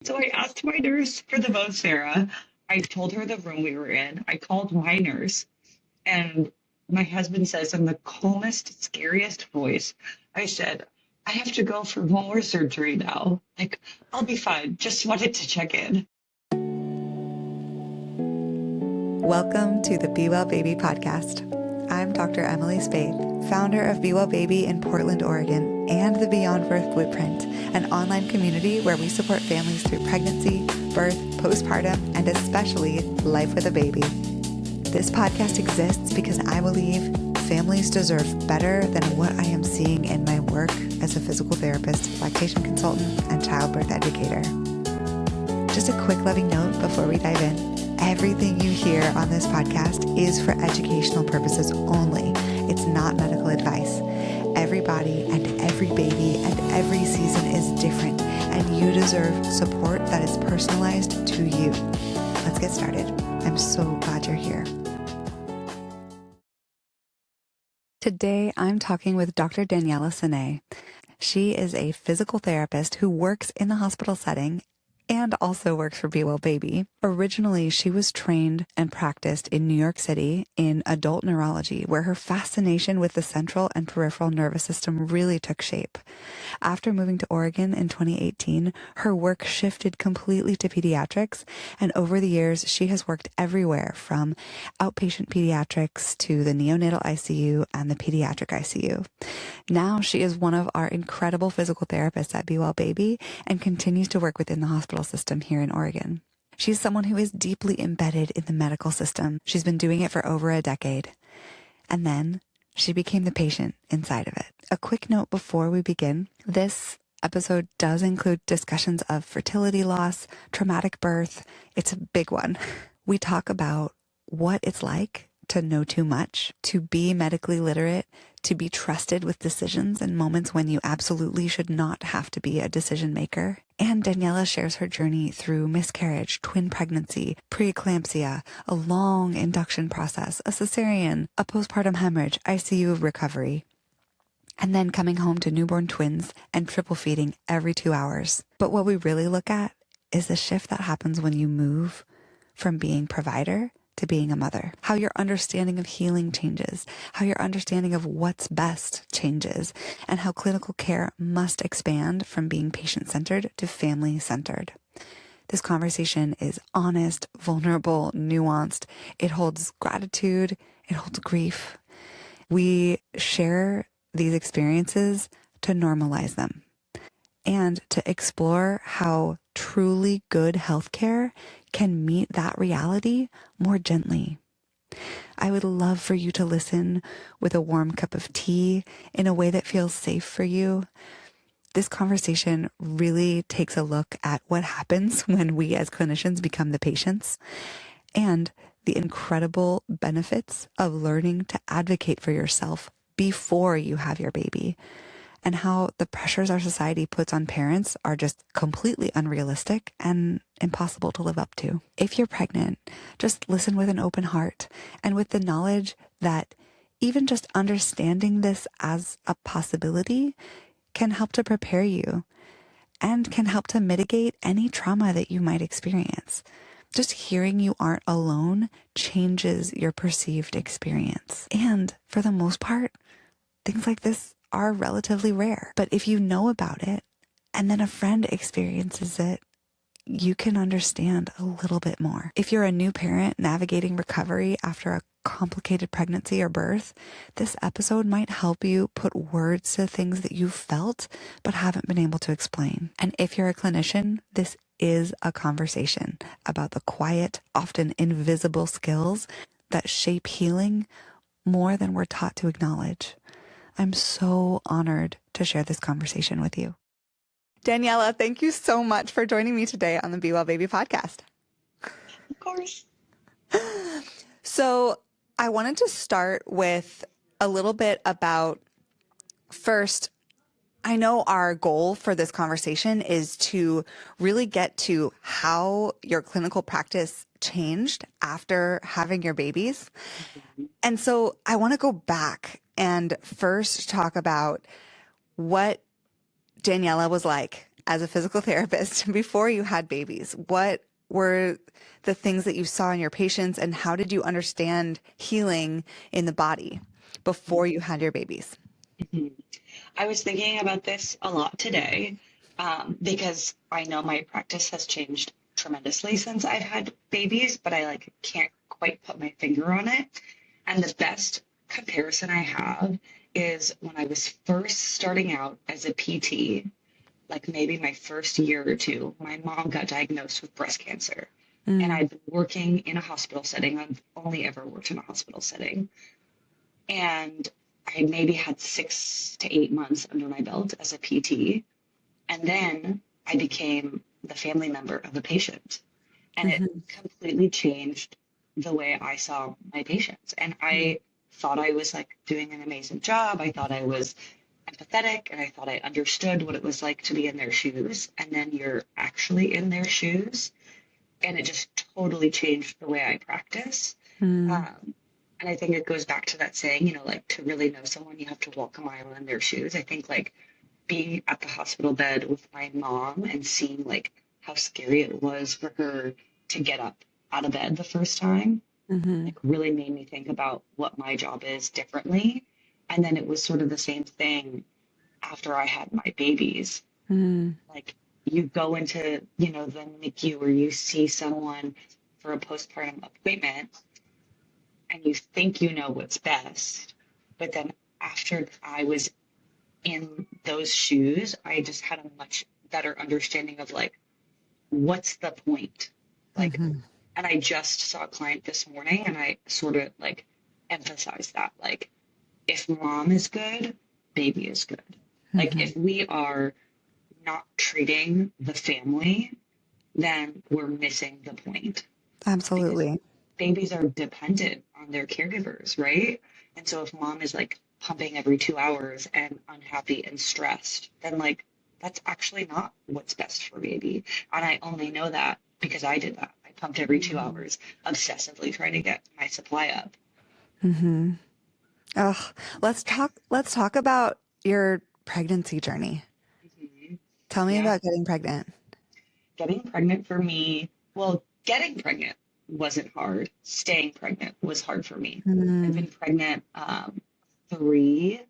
So I asked my nurse for the Vocera. I told her the room we were in. I called my nurse, and my husband says in the calmest, scariest voice, I said, I have to go for molar surgery now. Like, I'll be fine. Just wanted to check in. Welcome to the Be Well Baby podcast. I'm Dr. Emily Spade, founder of Be Well Baby in Portland, Oregon, and the Beyond Birth Blueprint, an online community where we support families through pregnancy, birth, postpartum, and especially life with a baby. This podcast exists because I believe families deserve better than what I am seeing in my work as a physical therapist, lactation consultant, and childbirth educator. Just a quick loving note before we dive in. Everything you hear on this podcast is for educational purposes only. It's not medical advice. Every body and every baby and every season is different, and you deserve support that is personalized to you. Let's get started. I'm so glad you're here. Today, I'm talking with Dr. Daniella Sinay. She is a physical therapist who works in the hospital setting and also works for Be Well Baby. Originally, she was trained and practiced in New York City in adult neurology, where her fascination with the central and peripheral nervous system really took shape. After moving to Oregon in 2018, her work shifted completely to pediatrics, and over the years, she has worked everywhere from outpatient pediatrics to the neonatal ICU and the pediatric ICU. Now, she is one of our incredible physical therapists at Be Well Baby and continues to work within the hospital system here in Oregon. She's someone who is deeply embedded in the medical system. She's been doing it for over a decade. And then she became the patient inside of it. A quick note before we begin. This episode does include discussions of fertility loss, traumatic birth. It's a big one. We talk about what it's like to know too much, to be medically literate, to be trusted with decisions in moments when you absolutely should not have to be a decision maker. And Daniella shares her journey through miscarriage, twin pregnancy, preeclampsia, a long induction process, a cesarean, a postpartum hemorrhage, ICU recovery, and then coming home to newborn twins and triple feeding every 2 hours. But what we really look at is the shift that happens when you move from being provider to being a mother, how your understanding of healing changes, how your understanding of what's best changes, and how clinical care must expand from being patient-centered to family-centered. This conversation is honest, vulnerable, nuanced. It holds gratitude. It holds grief. We share these experiences to normalize them and to explore how truly good healthcare can meet that reality more gently. I would love for you to listen with a warm cup of tea in a way that feels safe for you. This conversation really takes a look at what happens when we as clinicians become the patients and the incredible benefits of learning to advocate for yourself before you have your baby, and how the pressures our society puts on parents are just completely unrealistic and impossible to live up to. If you're pregnant, just listen with an open heart and with the knowledge that even just understanding this as a possibility can help to prepare you and can help to mitigate any trauma that you might experience. Just hearing you aren't alone changes your perceived experience. And for the most part, things like this are relatively rare. But if you know about it and then a friend experiences it, you can understand a little bit more. If you're a new parent navigating recovery after a complicated pregnancy or birth, this episode might help you put words to things that you've felt but haven't been able to explain. And if you're a clinician, this is a conversation about the quiet, often invisible skills that shape healing more than we're taught to acknowledge. I'm so honored to share this conversation with you. Daniella, thank you so much for joining me today on the Be Well Baby podcast. Of course. So I wanted to start with a little bit about, first, I know our goal for this conversation is to really get to how your clinical practice changed after having your babies. And so I want to go back and first talk about what Daniella was like as a physical therapist before you had babies? What were the things that you saw in your patients, and how did you understand healing in the body before you had your babies? Mhm. I was thinking about this a lot today because I know my practice has changed tremendously since I've had babies, but I like can't quite put my finger on it. And the best comparison I have is when I was first starting out as a PT, like maybe my first year or two, my mom got diagnosed with breast cancer. And Mm, I'd been working in a hospital setting. I've only ever worked in a hospital setting. And I maybe had 6 to 8 months under my belt as a PT. And then I became the family member of a patient. And it mhm, completely changed the way I saw my patients. And I thought I was like doing an amazing job. I thought I was empathetic and I thought I understood what it was like to be in their shoes. And then you're actually in their shoes. And it just totally changed the way I practice. mm, And I think it goes back to that saying, like to really know someone, you have to walk a mile in their shoes. I think like being at the hospital bed with my mom and seeing like how scary it was for her to get up out of bed the first time, mhm, like really made me think about what my job is differently. And then it was sort of the same thing after I had my babies. mm. Like you go into, the NICU or you see someone for a postpartum appointment and you think you know what's best. But then after I was in those shoes, I just had a much better understanding of like, what's the point? Like, Mhm. and I just saw a client this morning and I sort of like emphasized that. Like, if mom is good, baby is good. Like, Mhm. if we are not treating the family, then we're missing the point because Absolutely. babies are dependent on their caregivers, right? And so if mom is like pumping every 2 hours and unhappy and stressed, then like that's actually not what's best for baby. And I only know that because I did that. I pumped every 2 hours, obsessively trying to get my supply up. Hmm. Oh, let's talk about your pregnancy journey. Mhm. Tell me Yeah. about getting pregnant. Getting pregnant for me, well, getting pregnant wasn't hard. Staying pregnant was hard for me. I've Mm, been pregnant three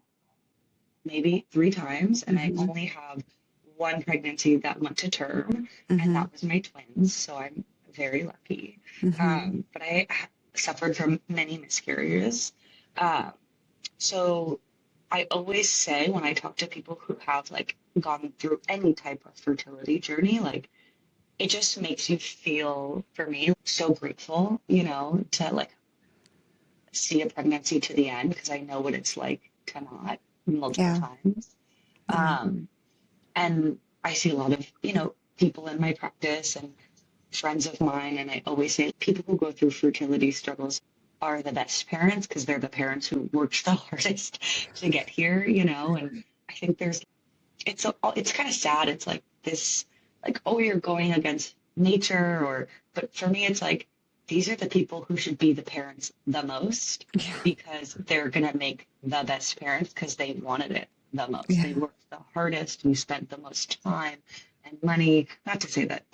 maybe 3 times, and I mhm, only have one pregnancy that went to term, and mhm, that was my twins. So I'm very lucky. mhm. But I suffered from many miscarriages. Um, so I always say when I talk to people who have like gone through any type of fertility journey, like it just makes you feel, for me, so grateful, to like see a pregnancy to the end because I know what it's like to not multiple Yeah, times. yeah, Um, and I see a lot of, people in my practice and friends of mine. And I always say people who go through fertility struggles are the best parents because they're the parents who worked the hardest to get here, and I think it's kind of sad. It's like this, like, oh, you're going against nature but for me, it's like, these are the people who should be the parents the most yeah, because they're going to make the best parents because they wanted it the most. They yeah. worked the hardest. You spent the most time and money. Not to say that,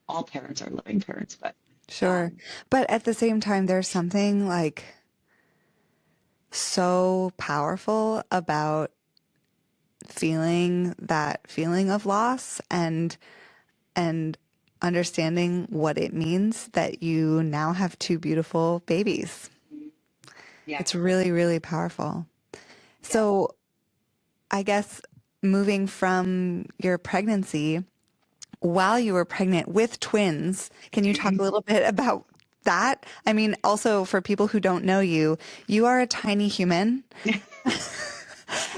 all parents are loving parents, but, Sure. um, But at the same time, there's something like so powerful about feeling that feeling of loss and understanding what it means that you now have two beautiful babies. yeah, It's really, really powerful. yeah. So I guess moving from your pregnancy, while you were pregnant with twins, can you talk a little bit about that? I mean, also for people who don't know you, you are a tiny human.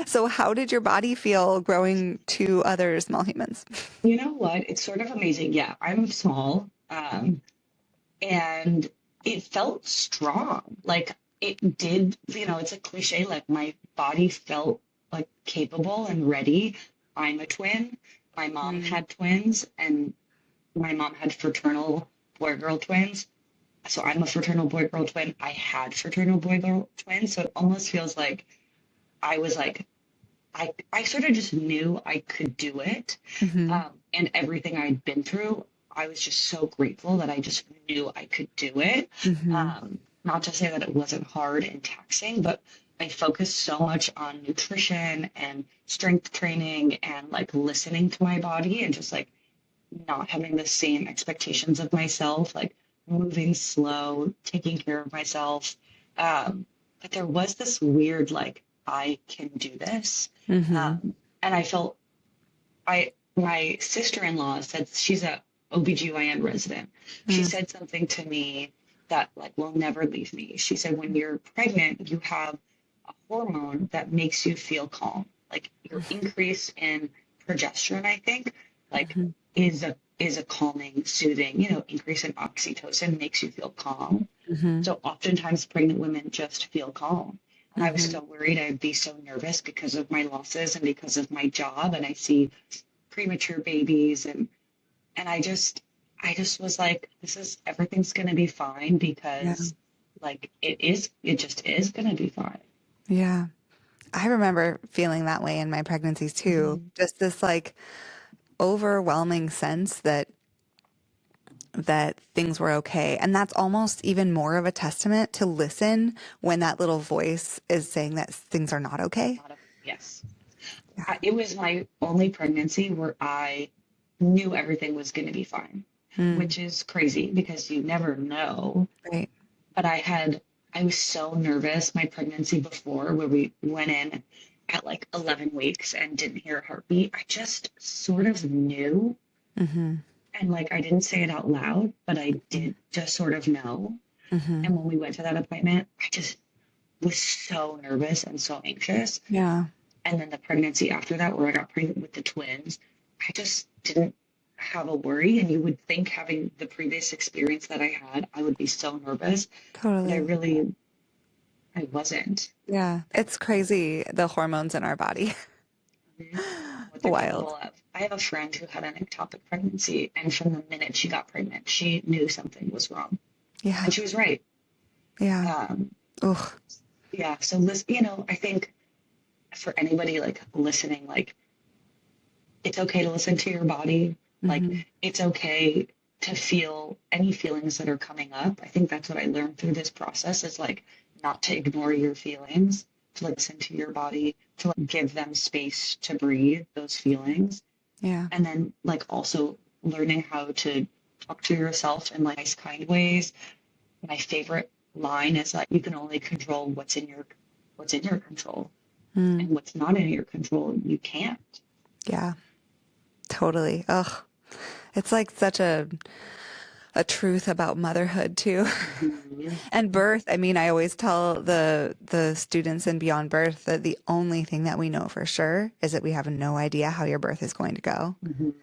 So how did your body feel growing two other small humans? You know what? It's sort of amazing. Yeah, I'm small. And it felt strong. Like it did, it's a cliche, like my body felt like capable and ready. I'm a twin. My mom Mm, had twins, and my mom had fraternal boy girl twins. So I'm a fraternal boy girl twin. I had fraternal boy girl twins. So it almost feels like I was like, I sort of just knew I could do it. mhm, and everything I'd been through, I was just so grateful that I just knew I could do it. Mm-hmm. Not to say that it wasn't hard and taxing, but I focused so much on nutrition and strength training and like listening to my body and just like not having the same expectations of myself, like moving slow, taking care of myself. But there was this weird, like, I can do this. Mm-hmm. And I felt my sister-in-law said she's a OBGYN resident. She said something to me that like will never leave me. She said, when you're pregnant, you have a hormone that makes you feel calm. Like your increase in progesterone, I think, like Mm-hmm. is a calming, soothing, increase in oxytocin makes you feel calm. Mm-hmm. So oftentimes pregnant women just feel calm. And I was Mm-hmm. so worried I'd be so nervous because of my losses and because of my job. And I see premature babies and I just was like, this is everything's gonna be fine Yeah. because like it just is gonna be fine. Yeah. I remember feeling that way in my pregnancies too. Mhm. Just this like overwhelming sense that things were okay. And that's almost even more of a testament to listen when that little voice is saying that things are not okay. Yes. Yeah. It was my only pregnancy where I knew everything was going to be fine, Mm, which is crazy because you never know. right. But I was so nervous my pregnancy before where we went in at like 11 weeks and didn't hear a heartbeat. I just sort of knew. Mm-hmm. And like I didn't say it out loud, but I did just sort of know. Mm-hmm. And when we went to that appointment, I just was so nervous and so anxious. Yeah. And then the pregnancy after that, where I got pregnant with the twins, I just didn't have a worry. And you would think having the previous experience that I had, I would be so nervous, but Totally. I wasn't. Yeah. It's crazy the hormones in our body. Mhm. What they're Wild. capable of. I have a friend who had an ectopic pregnancy, and from the minute she got pregnant, she knew something was wrong, Yeah. and she was right. Yeah. Um, Ugh. yeah. So, I think for anybody like listening, like it's okay to listen to your body. Like Mm-hmm. it's okay to feel any feelings that are coming up. I think that's what I learned through this process is like not to ignore your feelings, to like listen to your body, to like give them space to breathe those feelings. Yeah. And then like also learning how to talk to yourself in like nice, kind ways. My favorite line is like you can only control what's in your control. Mm. And what's not in your control, you can't. Yeah. Totally. Ugh. It's like such a truth about motherhood too. Mhm. And birth. I mean, I always tell the students in Beyond Birth that the only thing that we know for sure is that we have no idea how your birth is going to go. Mhm.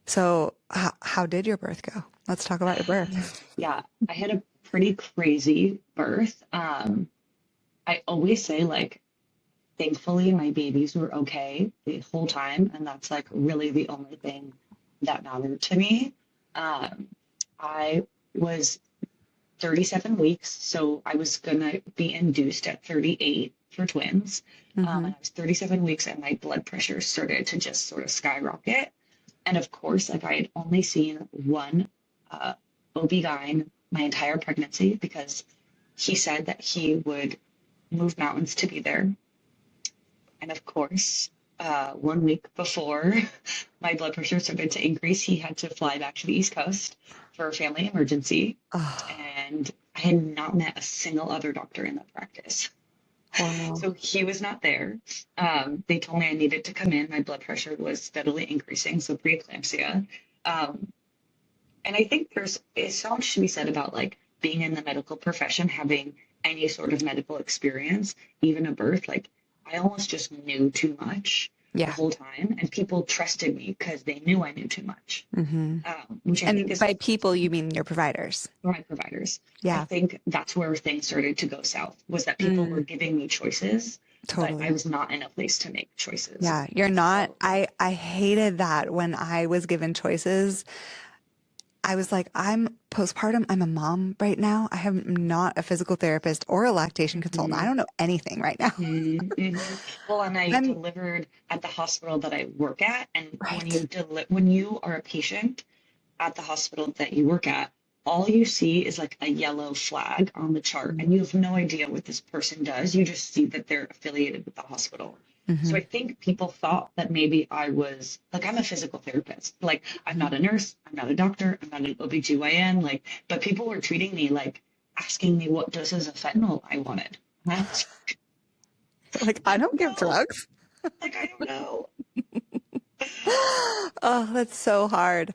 So, how did your birth go? Let's talk about your birth. Yeah, I had a pretty crazy birth. I always say like, thankfully my babies were okay the whole time, and that's like really the only thing that mattered to me. Um, I was 37 weeks, so I was gonna be induced at 38 for twins. Mm-hmm. And I was 37 weeks, and my blood pressure started to just sort of skyrocket. And of course, like I had only seen one OB-GYN my entire pregnancy because he said that he would move mountains to be there. And of course, 1 week before my blood pressure started to increase, he had to fly back to the East Coast for a family emergency. Oh, And I had not met a single other doctor in that practice. wow. So he was not there. They told me I needed to come in. My blood pressure was steadily increasing, so preeclampsia. Um, and I think there's so much to be said about like being in the medical profession, having any sort of medical experience, even a birth. Like I almost just knew too much the Yeah. whole time, and people trusted me because they knew I knew too much, Mm-hmm. which I think And is by people, you mean your providers. for my providers. I Yeah. think that's where things started to go south was that people were Mm, giving me choices, but I totally. was not in a place to make choices. Yeah. You're not. So I hated that when I was given choices. I was like, I'm postpartum. I'm a mom right now. I am not a physical therapist or a lactation consultant. I Mhm, don't know anything right now. mhm, mhm. Well, and I I'm delivered at the hospital that I work at, and right. when you are a patient at the hospital that you work at, all you see is like a yellow flag on the chart, and you have no idea what this person does. You just see that they're affiliated with the hospital. So Mm-hmm. I think people thought that maybe I was like, I'm a physical therapist. Like, I'm not a nurse, I'm not a doctor, I'm not an OBGYN. Like, but people were treating me like asking me what doses of fentanyl I wanted. And I was Like, like, I I don't don't give know. drugs. Like, I don't know. Oh, that's so hard.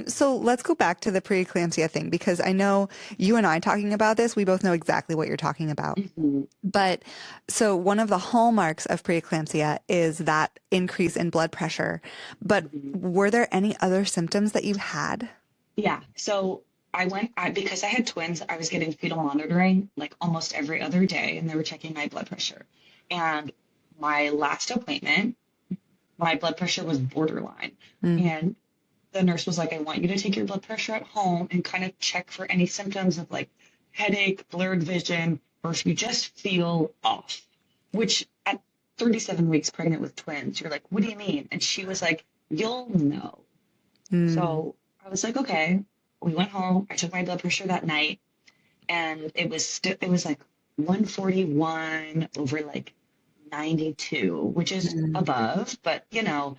So let's go back to the preeclampsia thing because I know you and I talking about this, we both know exactly what you're talking about. Mhm, But so one of the hallmarks of preeclampsia is that increase in blood pressure. But mhm. were there any other symptoms that you had? Yeah. So because I had twins, I was getting fetal monitoring like almost every other day, and they were checking my blood pressure. And my last appointment, my blood pressure was borderline. Mm, And the nurse was like, I want you to take your blood pressure at home and kind of check for any symptoms of like headache, blurred vision, or if you just feel off, which at 37 weeks pregnant with twins, you're like, what do you mean? And she was like, you'll know. mm, So I was like, okay. We went home. I took my blood pressure that night, and it was like 141 over like 92, which is mm. above, but you know.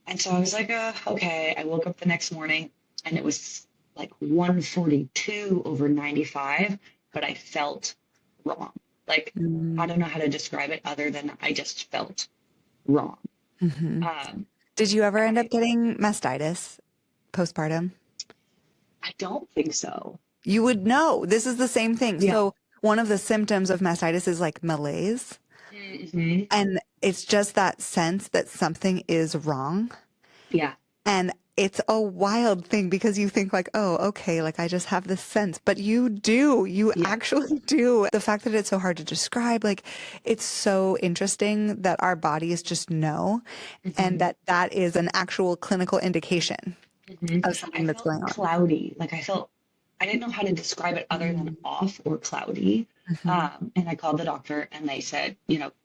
And so I was like, okay. I woke up the next morning, and it was like 142 over 95, but I felt wrong. Like, I Mm, don't know how to describe it other than I just felt wrong. hmm. Um, Did you ever and end up getting mastitis postpartum? I don't think so. You would know. This is the same thing. Yeah. So one of the symptoms of mastitis is like malaise. Hmm. And it's just that sense that something is wrong. Yeah. And it's a wild thing because you think like, oh, okay, like I just have this sense, but you do, you Yeah. actually do. The fact that it's so hard to describe, like it's so interesting that our bodies just know and Hmm. that is an actual clinical indication Hmm. of I something that's felt going on. cloudy. Like I didn't know how to describe it other than off or cloudy. Mm-hmm. And I called the doctor and they said,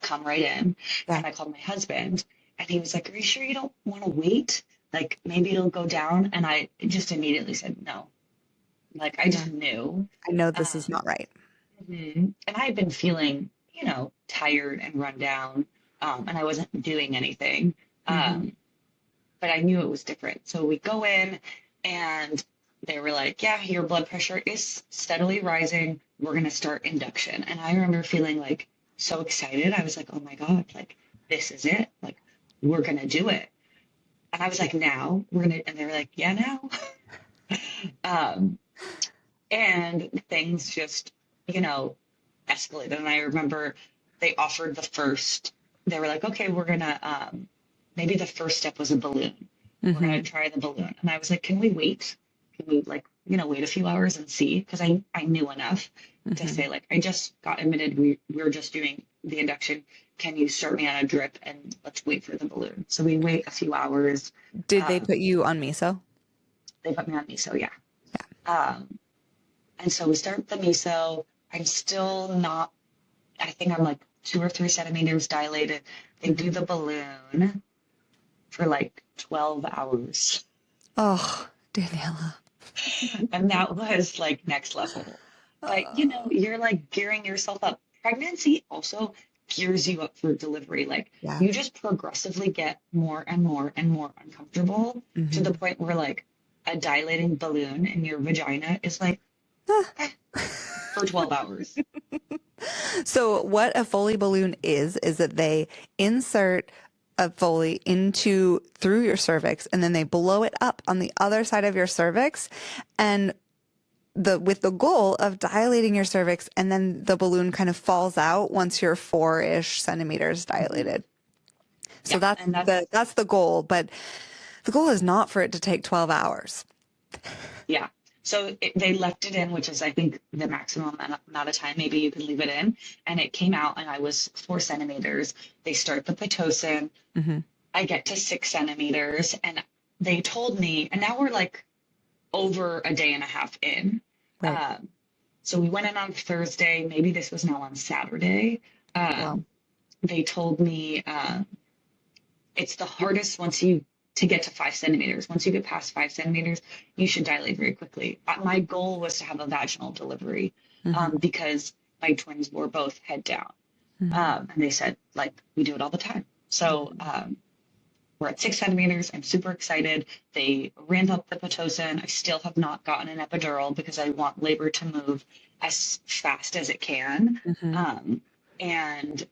come right in. Yeah. And I called my husband and he was like, are you sure you don't want to wait? Like maybe it'll go down. And I just immediately said no. Like I Yeah. just knew. I know this is Um, not right. and I had been feeling, tired and run down. And I wasn't doing anything. Mm-hmm. Um, but I knew it was different. So we go in and they were like, yeah, your blood pressure is steadily rising. We're going to start induction. And I remember feeling like so excited. I was like, oh my God, like this is it. Like we're going to do it. And I was like, now we're going to, and they were like, yeah, now. um, and things just, you know, escalated. And I remember they offered they were like, okay, we're going to, maybe the first step was a balloon. We're going Mm-hmm. to try the balloon. And I was like, can we wait? Can we like, wait a few hours and see? Because I knew enough to Mm-hmm. say like, I just got admitted. We're just doing the induction. Can you start me on a drip and let's wait for the balloon? So we wait a few hours. Did they Um, put you on meso? they put me on meso, yeah. Um, and so we start the meso. I'm still not, I think I'm like 2 or 3 centimeters dilated. They Mm-hmm. do the balloon for like 12 hours. Oh, Daniela. And that was like next level. But you're like gearing yourself up. Pregnancy also gears you up for delivery. Like Yeah. you just progressively get more and more and more uncomfortable to the Mm-hmm. point where like a dilating balloon in your vagina is like for 12 hours. So what a Foley balloon is that they insert a Foley into through your cervix and then they blow it up on the other side of your cervix and with the goal of dilating your cervix and then the balloon kind of falls out once you're 4-ish centimeters Mhm. dilated. So Yeah. And that's, that's the goal, but the goal is not for it to take 12 hours. yeah. So they left it in, which is, I think, the maximum amount of time maybe you can leave it in. And it came out, and I was 4 centimeters. They start the Pitocin. Mm-hmm. I get to 6 centimeters, and they told me, and now we're like over a day and a half in. Right. So we went in on Thursday. Maybe this was now on Saturday. Wow. They told me it's the hardest to get to 5 centimeters. Once you get past 5 centimeters, you should dilate very quickly. My goal was to have a vaginal delivery because my twins were both head down. And they said, like, we do it all the time. So we're at 6 centimeters. I'm super excited. They ramped up the Pitocin. I still have not gotten an epidural because I want labor to move as fast as it can. And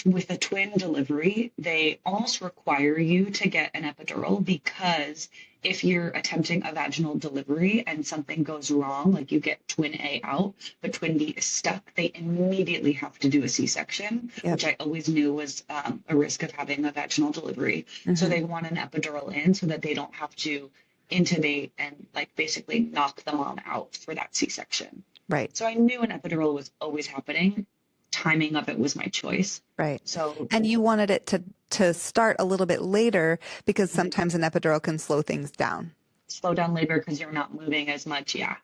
with a twin delivery, they almost require you to get an epidural because if you're attempting a vaginal delivery and something goes wrong, like you get twin A out, but twin B is stuck, they immediately have to do a C-section, which I always knew was a risk of having a vaginal delivery. So they want an epidural in so that they don't have to intubate and like basically knock the mom out for that C-section. Right. So I knew an epidural was always happening. Timing of it was my choice. Right. So, and you wanted it to start a little bit later because sometimes an epidural can slow things down. Slow down labor because you're not moving as much. Yeah.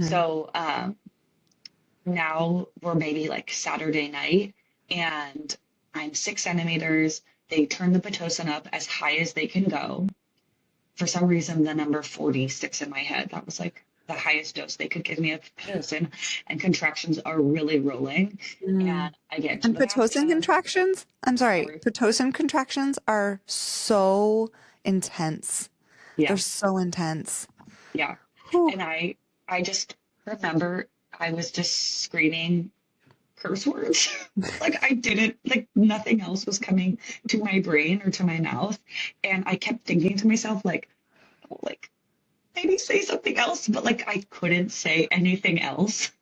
So now we're maybe like Saturday night and I'm 6 centimeters. They turn the Pitocin up as high as they can go. For some reason, the number 40 sticks in my head. That was like the highest dose they could give me of Pitocin, and contractions are really rolling. And I get to and the Pitocin contractions. I'm sorry. Pitocin contractions are so intense. Yeah. They're so intense. Yeah. Whew. And I just remember I was just screaming curse words. Like I didn't, like nothing else was coming to my brain or to my mouth. And I kept thinking to myself, like maybe say something else, but like I couldn't say anything else.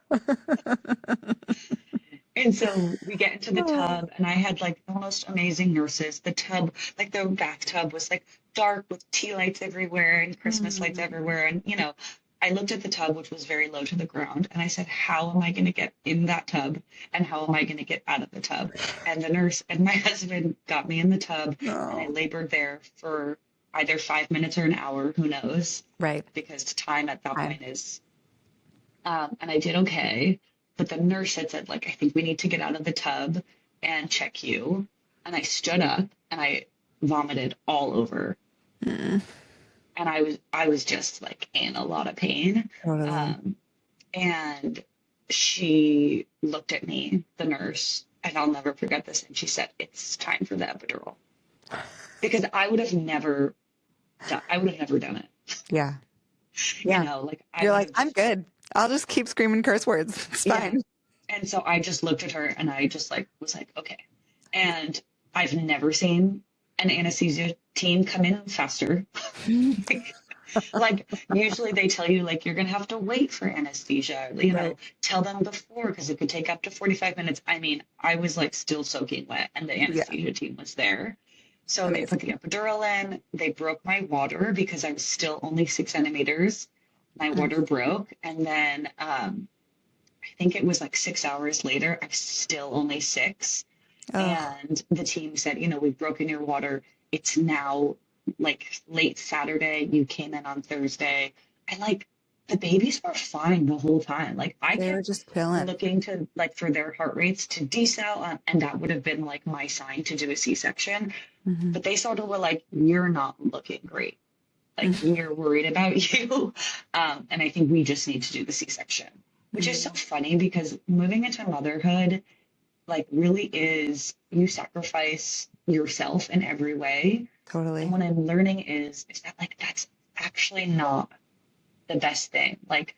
And so we get into the tub and I had like the most amazing nurses. The tub, like the bathtub was like dark with tea lights everywhere and Christmas lights everywhere. And, you know, I looked at the tub, which was very low to the ground, and I said, how am I going to get in that tub? And how am I going to get out of the tub? And the nurse and my husband got me in the tub and I labored there for either 5 minutes or an hour, who knows? Right. Because time at that point is, and I did okay. But the nurse had said, like, I think we need to get out of the tub and check you. And I stood up and I vomited all over. And I was just like in a lot of pain. And she looked at me, the nurse, and I'll never forget this. And she said, it's time for the epidural. Because I would have never done it. Yeah. You know, like you're like, I'm good. I'll just keep screaming curse words. It's fine. And so I just looked at her and I just like was like, okay. And I've never seen an anesthesia team come in faster. Like usually they tell you like you're gonna have to wait for anesthesia. You know, tell them before because it could take up to 45 minutes. I mean, I was like still soaking wet and the anesthesia team was there. So they put the epidural in. They broke my water because I was still only 6 centimeters. My water broke, and then I think it was like 6 hours later, I was still only 6. And the team said, you know, we've broken your water. It's now like late Saturday. You came in on Thursday. And like the babies were fine the whole time. Like they were just chilling, looking to like for their heart rates to decel, and that would have been like my sign to do a C-section. But they sort of were like, you're not looking great. Like we're worried about you. And I think we just need to do the C-section, which is so funny because moving into motherhood, like really is, you sacrifice yourself in every way. Totally. And what I'm learning is that like, that's actually not the best thing. Like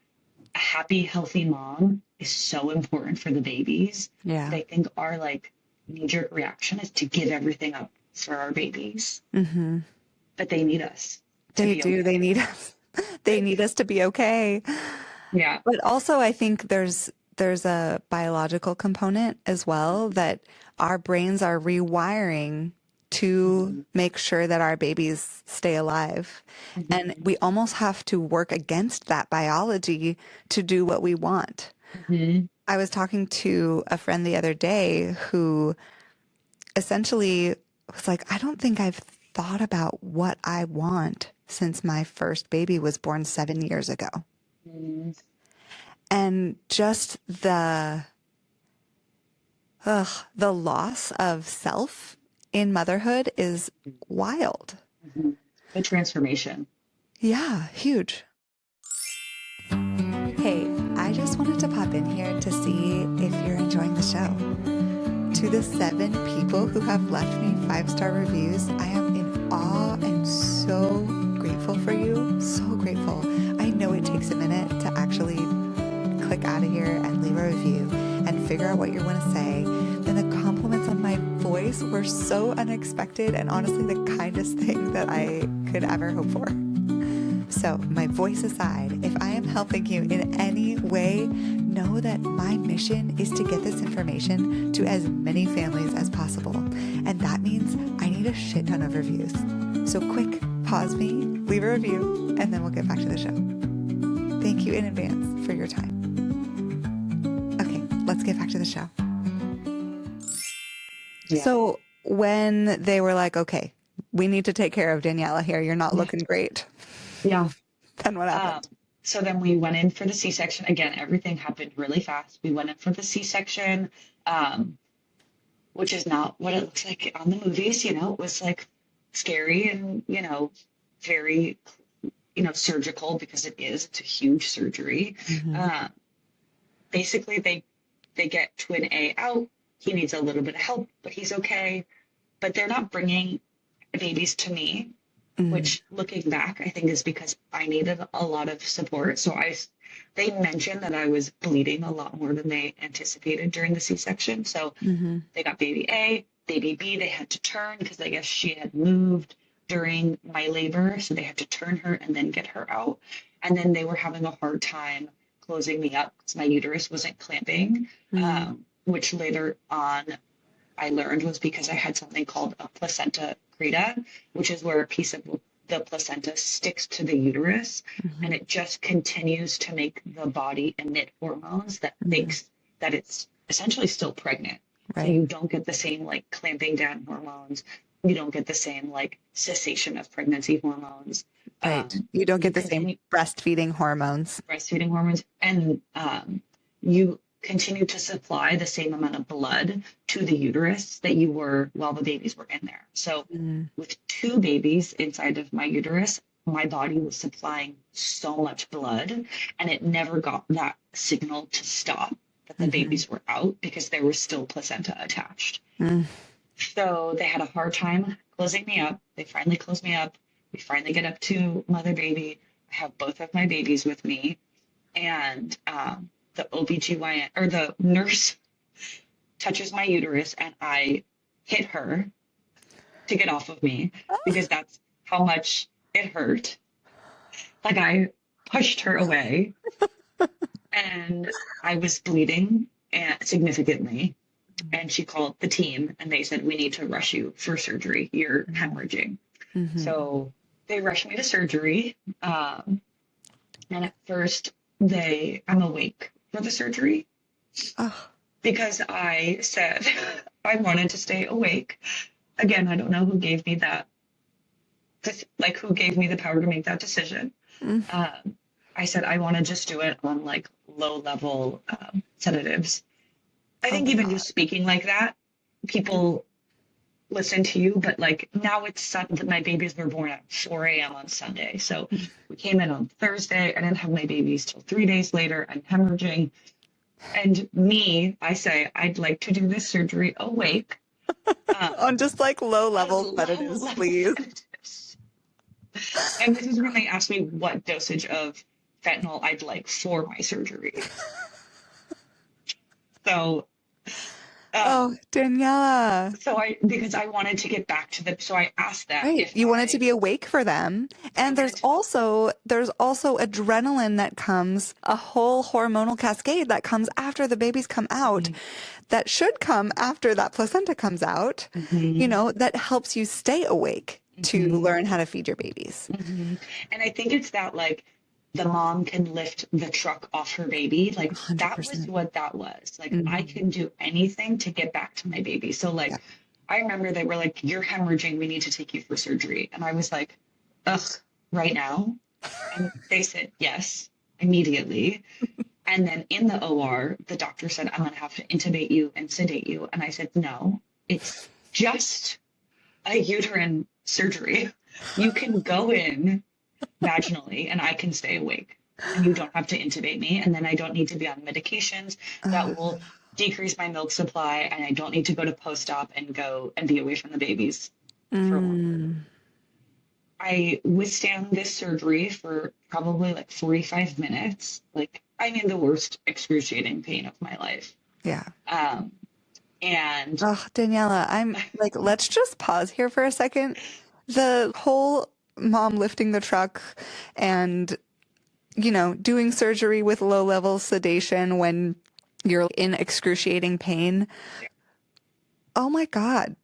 a happy, healthy mom is so important for the babies. Yeah. I think our like knee-jerk reaction is to give everything up for our babies. But they need us. They do. Okay. They need us. They need us to be okay. Yeah. But also I think there's a biological component as well that our brains are rewiring to make sure that our babies stay alive. And we almost have to work against that biology to do what we want. I was talking to a friend the other day who essentially was like, I don't think I've thought about what I want since my first baby was born 7 years ago. Mm. And just the loss of self in motherhood is wild. Mhm. The transformation. Yeah, huge. Hey, I just wanted to pop in here to see if you're enjoying the show. To the 7 people who have left me 5-star reviews, I am in awe and so grateful for you. So grateful. I know it takes a minute to actually click out of here and leave a review and figure out what you want to say. And the compliments on my voice were so unexpected and honestly the kindest thing that I could ever hope for. So, my voice aside, if I am helping you in any way, know that my mission is to get this information to as many families as possible. And that means I need a shit ton of reviews. So quick, pause me, leave a review, and then we'll get back to the show. Thank you in advance for your time. Okay, let's get back to the show. Yeah. So when they were like, okay, we need to take care of Daniella here, you're not looking great. Yeah. Then what happened? So then we went in for the C-section. Again, everything happened really fast. We went in for the C-section, which is not what it looks like on the movies. You know, it was like scary and, you know, very, you know, surgical because it is. It's a huge surgery. Mm-hmm. Basically, they get twin A out. He needs a little bit of help, but he's okay. But they're not bringing babies to me. Which, looking back, I think is because I needed a lot of support. So they mentioned that I was bleeding a lot more than they anticipated during the C-section. So they got baby A, baby B. They had to turn because I guess she had moved during my labor. So they had to turn her and then get her out. And then they were having a hard time closing me up because my uterus wasn't clamping, which later on I learned was because I had something called a placenta preta, which is where a piece of the placenta sticks to the uterus and it just continues to make the body emit hormones that makes that it's essentially still pregnant. Right. So you don't get the same like clamping down hormones. You don't get the same like cessation of pregnancy hormones. Right. You don't get the same breastfeeding hormones. And you continue to supply the same amount of blood to the uterus that you were while the babies were in there. So with 2 babies inside of my uterus, my body was supplying so much blood and it never got that signal to stop that the babies were out because there was still placenta attached. So they had a hard time closing me up. They finally closed me up. We finally get up to mother baby. I have both of my babies with me. And the OBGYN or the nurse touches my uterus and I hit her to get off of me because that's how much it hurt. Like I pushed her away and I was bleeding significantly. And she called the team and they said, we need to rush you for surgery. You're hemorrhaging. So they rushed me to surgery. And at first I'm awake for the surgery because I said I wanted to stay awake. Again, I don't know who gave me that, who gave me the power to make that decision. I said I want to just do it on like low level sedatives. I think even just speaking like that, people listen to you, but like now it's my babies were born at 4 a.m. on Sunday. So we came in on Thursday. I didn't have my babies till 3 days later. I'm hemorrhaging. And I say, I'd like to do this surgery awake. On just like low level sedatives, please. And this is when they asked me what dosage of fentanyl I'd like for my surgery. So Daniella. So because I wanted to get back to so I asked them. Right. You wanted to be awake for them. And there's also adrenaline that comes, a whole hormonal cascade that comes after the babies come out, that should come after that placenta comes out, you know, that helps you stay awake to learn how to feed your babies. And I think it's that like the mom can lift the truck off her baby. Like 100%. That was what that was. Like I can do anything to get back to my baby. So like, I remember they were like, you're hemorrhaging. We need to take you for surgery. And I was like, ugh, right now? And they said yes immediately. And then in the OR, the doctor said, I'm going to have to intubate you and sedate you. And I said, no, it's just a uterine surgery. You can go in vaginally and I can stay awake. And you don't have to intubate me. And then I don't need to be on medications that will decrease my milk supply. And I don't need to go to post-op and go and be away from the babies for longer. I withstand this surgery for probably like 45 minutes. Like, I mean, the worst excruciating pain of my life. Yeah. And Oh, Daniella, I'm like, let's just pause here for a second. The whole mom lifting the truck and, doing surgery with low level sedation when you're in excruciating pain. Oh my God.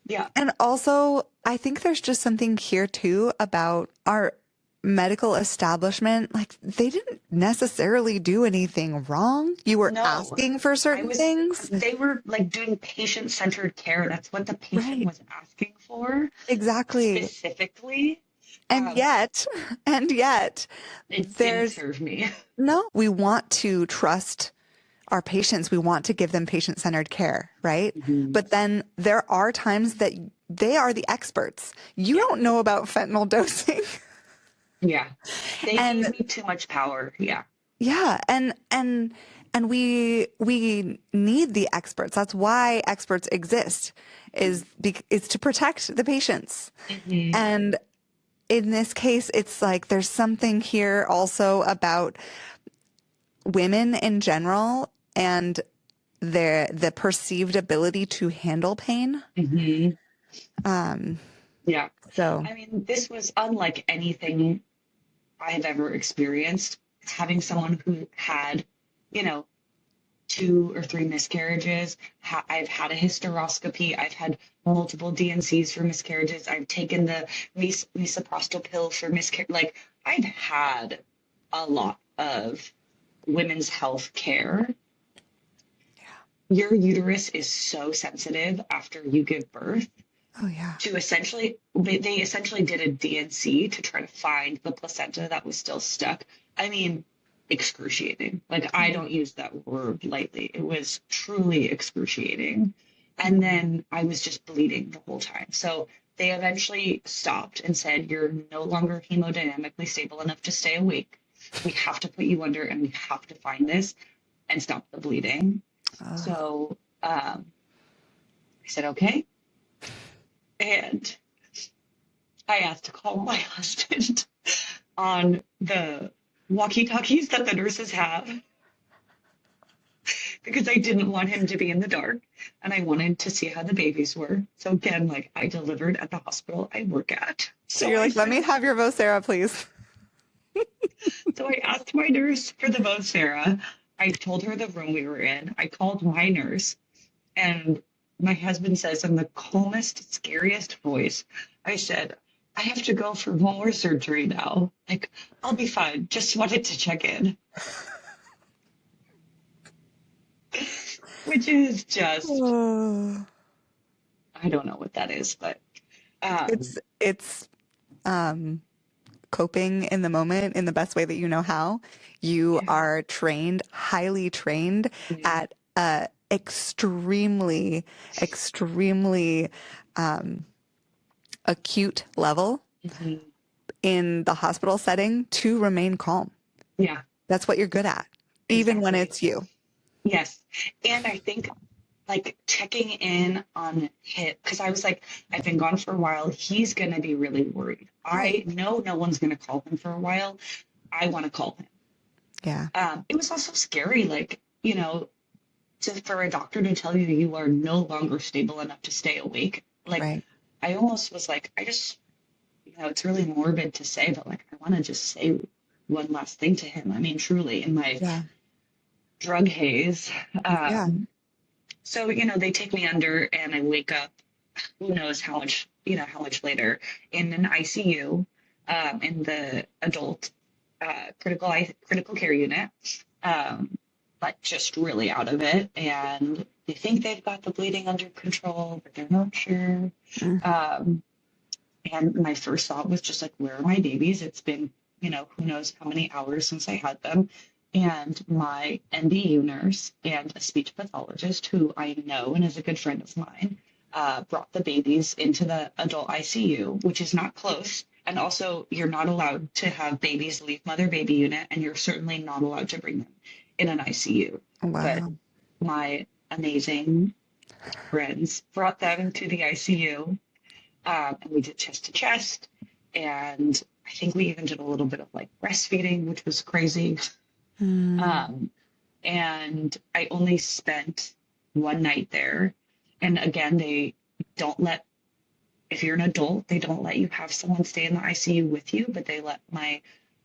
yeah, And also, I think there's just something here too about our medical establishment. Like, they didn't necessarily do anything wrong. You were no, asking for certain things. they were like doing patient-centered care. That's what the patient Right. was asking for Exactly. specifically. And yet, It didn't there's serve me. no, we want to trust our patients. We want to give them patient-centered care, right? But then there are times that they are the experts. You don't know about fentanyl dosing. Yeah. They And gave me too much power. Yeah. yeah, and we need the experts. That's why experts exist, is to protect the patients. And in this case, it's like there's something here also about women in general and the perceived ability to handle pain. Yeah. So I mean, this was unlike anything I've ever experienced. Having someone who had, 2 or 3 miscarriages. I've had a hysteroscopy. I've had multiple DNCs for miscarriages. I've taken the misoprostol pill for miscarriage. Like, I've had a lot of women's health care. Your uterus is so sensitive after you give birth. oh yeah. To essentially, they essentially did a DNC to try to find the placenta that was still stuck. I mean, excruciating. Like, I don't use that word lightly. It was truly excruciating. And then I was just bleeding the whole time. So they eventually stopped and said, you're no longer hemodynamically stable enough to stay awake. We have to put you under and we have to find this and stop the bleeding. So I said, okay. And I asked to call my husband on the walkie-talkies that the nurses have because I didn't want him to be in the dark and I wanted to see how the babies were. So again, like, I delivered at the hospital I work at. So you're like, let me have your Vocera, please. So I asked my nurse for the Vocera. I told her the room we were in. I called my nurse, and my husband says in the calmest, scariest voice, I said, I have to go for one more surgery now. Like, I'll be fine. Just wanted to check in. Which is just, I don't know what that is, but It's coping in the moment in the best way that you know how. You are trained, highly trained at a extremely, extremely acute level in the hospital setting to remain calm. yeah, That's what you're good at, even when it's you. yes. And I think, like, checking in on him, because I was like, I've been gone for a while. He's going to be really worried. I know no one's going to call him for a while. I want to call him. Yeah. It was also scary, like, for a doctor to tell you you are no longer stable enough to stay awake. Like, I almost was like, I just, it's really morbid to say, but like, I want to just say one last thing to him. I mean, truly, in my drug haze. So, they take me under and I wake up, who knows how much later, in an ICU, in the adult critical care unit, but just really out of it. And they think they've got the bleeding under control, but they're not sure. And my first thought was just like, where are my babies? It's been, who knows how many hours since I had them. And my NDU nurse and a speech pathologist who I know and is a good friend of mine brought the babies into the adult ICU, which is not close. And also, you're not allowed to have babies leave mother baby unit, and you're certainly not allowed to bring them in an ICU. But Wow. my amazing friends brought them to the ICU, and we did chest to chest. And I think we even did a little bit of like breastfeeding, which was crazy. Mm. Um, and I only spent one night there. And again, they don't let, if you're an adult, they don't let you have someone stay in the ICU with you, but they let my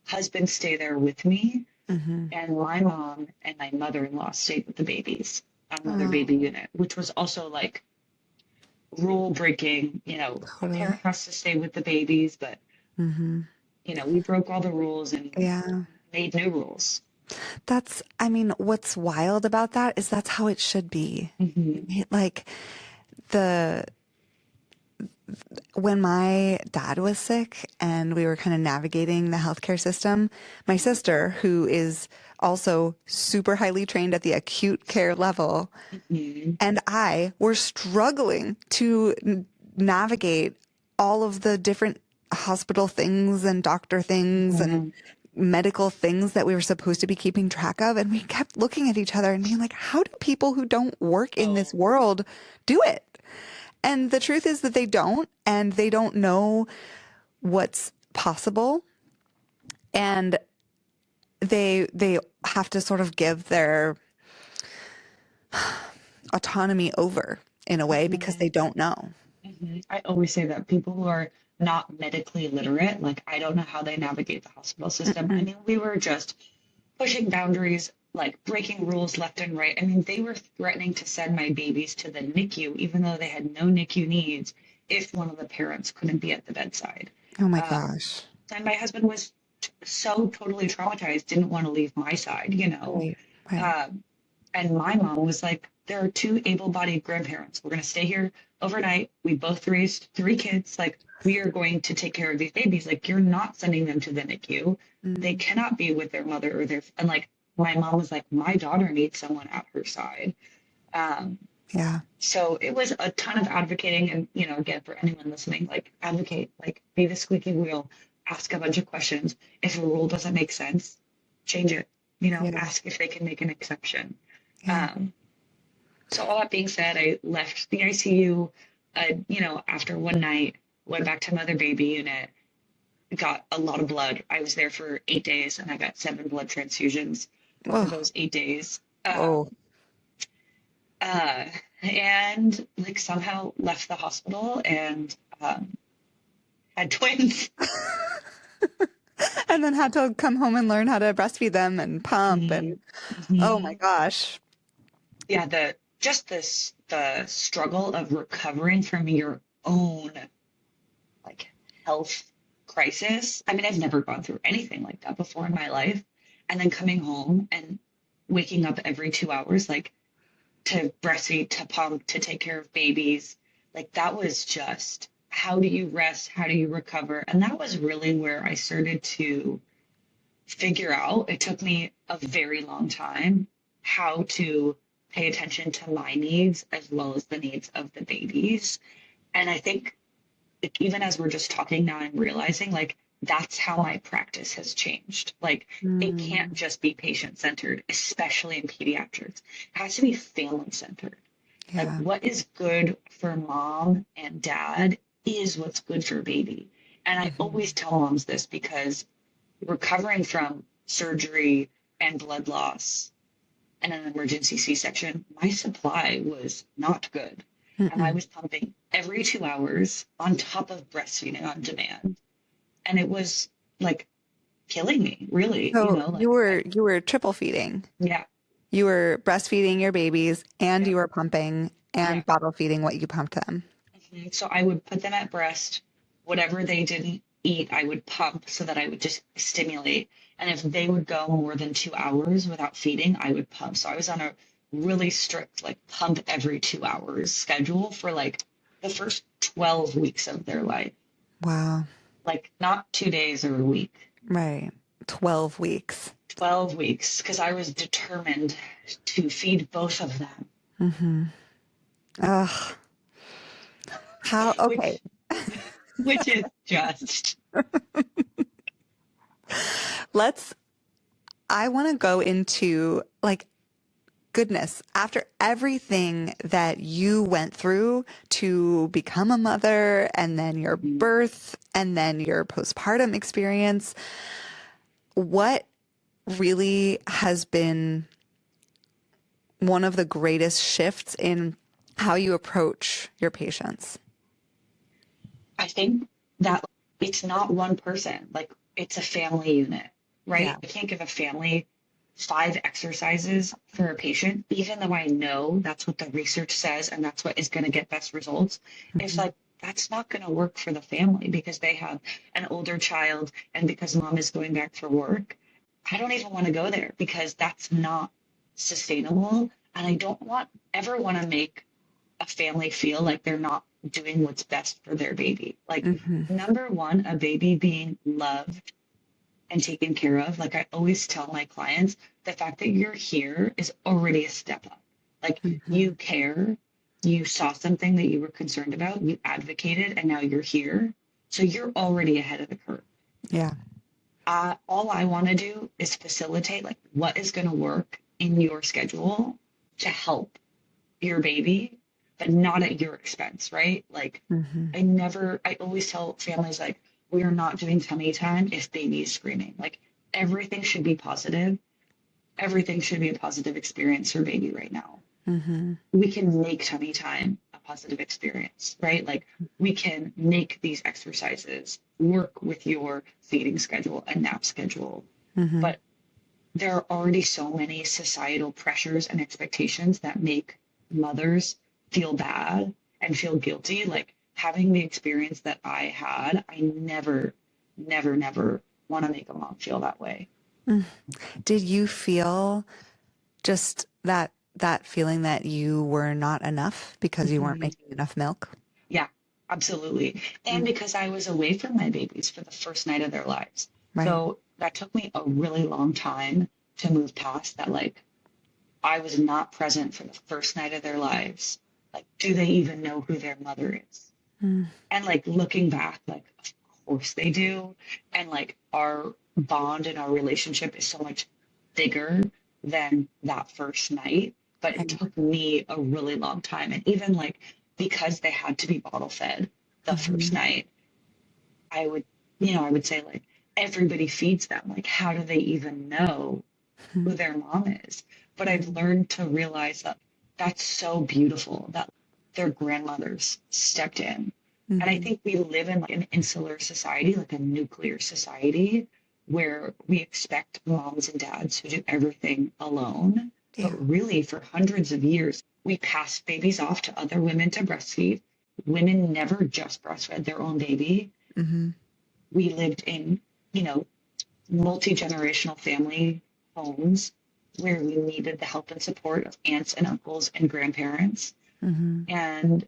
husband stay there with me. Mm-hmm. And my mom and my mother-in-law stayed with the babies on mother baby Oh, unit, which was also like rule breaking. A totally. parent has to stay with the babies, but Mm-hmm. we broke all the rules and Yeah. made new rules. I mean, what's wild about that is that's how it should be. Hmm. Like the when my dad was sick and we were kind of navigating the healthcare system, my sister, who is also super highly trained at the acute care level, Hmm. and I were struggling to navigate all of the different hospital things and doctor things and Hmm. medical things that we were supposed to be keeping track of. And we kept looking at each other and being like, how do people who don't work in this Oh, world do it? And the truth is that they don't, and they don't know what's possible. And they have to sort of give their autonomy over in a way because hmm. they don't know. I always say that people who are not medically literate, like I don't know how they navigate the hospital system. I Mm-mm. mean, we were just pushing boundaries, like breaking rules left and right. I mean, they were threatening to send my babies to the NICU, even though they had no NICU needs, if one of the parents couldn't be at the bedside. Oh my Um, gosh. and my husband was so totally traumatized, didn't want to leave my side. Right. Right. Um, and my mom was like, there are two able-bodied grandparents. We're going to stay here overnight. We both raised three kids. Like, we are going to take care of these babies. Like, you're not sending them to the NICU. They Mm. cannot be with their mother or and like, my mom was like, my daughter needs someone at her side. Um, Yeah. so it was a ton of advocating. And, again, for anyone listening, like, advocate, like, be the squeaky wheel, ask a bunch of questions. If a rule doesn't make sense, change it. Yeah. Ask if they can make an exception. Yeah. Um, so all that being said, I left the ICU, after one night, went back to mother baby unit, got a lot of blood. I was there for 8 days and I got 7 blood transfusions over Oh. those 8 days. Oh. Uh, and like somehow left the hospital and had twins. And then had to come home and learn how to breastfeed them and pump Mhm. and oh my Mhm. gosh. Yeah, the struggle of recovering from your own like health crisis. I mean, I've never gone through anything like that before in my life. And then coming home and waking up every 2 hours, like to breastfeed, to pump, to take care of babies. Like that was just how do you rest? How do you recover? And that was really where I started to figure out. It took me a very long time how to pay attention to my needs as well as the needs of the babies. And I think like, even as we're just talking now, I'm realizing like that's how my practice has changed. Like it can't Mm. just be patient centered, especially in pediatrics. It has to be family centered. Like Yeah. what is good for mom and dad is what's good for baby. And I always Mhm. tell moms this because recovering from surgery and blood loss and an emergency C-section, my supply was not good. And I Mm-mm. was pumping every 2 hours on top of breastfeeding on demand. And it was like killing me, really, So like, you were triple feeding. yeah, You were breastfeeding your babies and yeah, you were pumping yeah. and bottle feeding what you pumped them. Mhm. So I would put them at breast. Whatever they didn't eat, I would pump so that I would just stimulate. And if they would go more than 2 hours without feeding, I would pump. So I was on a really strict, like, pump every 2 hours schedule for like the first 12 weeks of their life. Wow. Like not 2 days or a week, Right. 12 weeks. 12 weeks, because I was determined to feed both of them, Mm-hmm. Ugh. How? Okay. which which is just Let's, I want to go into like, goodness, after everything that you went through to become a mother and then your birth and then your postpartum experience, what really has been one of the greatest shifts in how you approach your patients? I think that it's not one person, like it's a family unit, Yeah. right? I can't give a family 5 exercises for a patient, even though I know that's what the research says and that's what is going to get best results. It's Mm-hmm. like, that's not going to work for the family because they have an older child and because mom is going back for work. I don't even want to go there because that's not sustainable. And I don't ever want to make a family feel like they're not doing what's best for their baby. Like, Mm-hmm. number one, a baby being loved and taken care of. Like I always tell my clients, the fact that you're here is already a step up. Like Mm-hmm. you care, you saw something that you were concerned about, you advocated, and now you're here. So you're already ahead of the curve. Yeah. All I want to do is facilitate like what is going to work in your schedule to help your baby, but not at your expense, right? Like Mm-hmm. I always tell families like, we are not doing tummy time if baby is screaming. Like everything should be positive. Everything should be a positive experience for baby right now. Mm-hmm. We can make tummy time a positive experience, right? Like we can make these exercises work with your feeding schedule and nap schedule. Mm-hmm. But there are already so many societal pressures and expectations that make mothers feel bad and feel guilty. Like having the experience that I had, I never want to make a mom feel that way. Did you feel just that feeling that you were not enough because you weren't Mhm. making enough milk? Yeah, absolutely. And because I was away from my babies for the first night of their lives. Right. So that took me a really long time to move past that. Like, I was not present for the first night of their lives. Like, do they even know who their mother is? Mm. And like looking back, like, of course they do. And like, our bond and our relationship is so much bigger than that first night. But it Right. took me a really long time. And even like, because they had to be bottle fed the Mm-hmm. first night, I would, I would say like, everybody feeds them. Like, how do they even know who their mom is? But I've learned to realize that that's so beautiful that their grandmothers stepped in. And I Mm-hmm. think we live in like an insular society, like a nuclear society, where we expect moms and dads to do everything alone. Yeah. But really, for hundreds of years, we passed babies off to other women to breastfeed. Women never just breastfed their own baby. Mm-hmm. We lived in, you know, multi-generational family homes where we needed the help and support of aunts and uncles and grandparents. Mm-hmm. And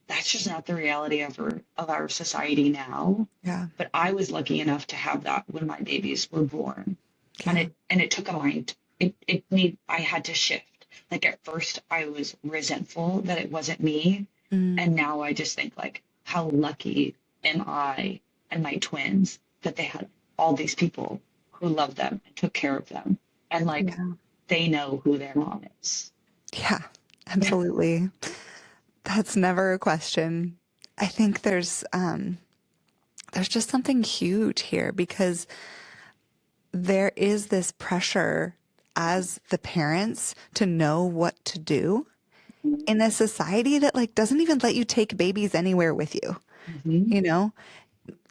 that's just not the reality of our society now. Yeah. But I was lucky enough to have that when my babies were born. And Yeah. it took a mind. I had to shift. Like at first I was resentful that it wasn't me. Mm. And now I just think like, how lucky am I and my twins that they had all these people who loved them and took care of them. And like Yeah. they know who their mom is. Yeah. Absolutely. That's never a question. I think there's just something huge here because there is this pressure as the parents to know what to do in a society that like doesn't even let you take babies anywhere with you. Mm-hmm. You know,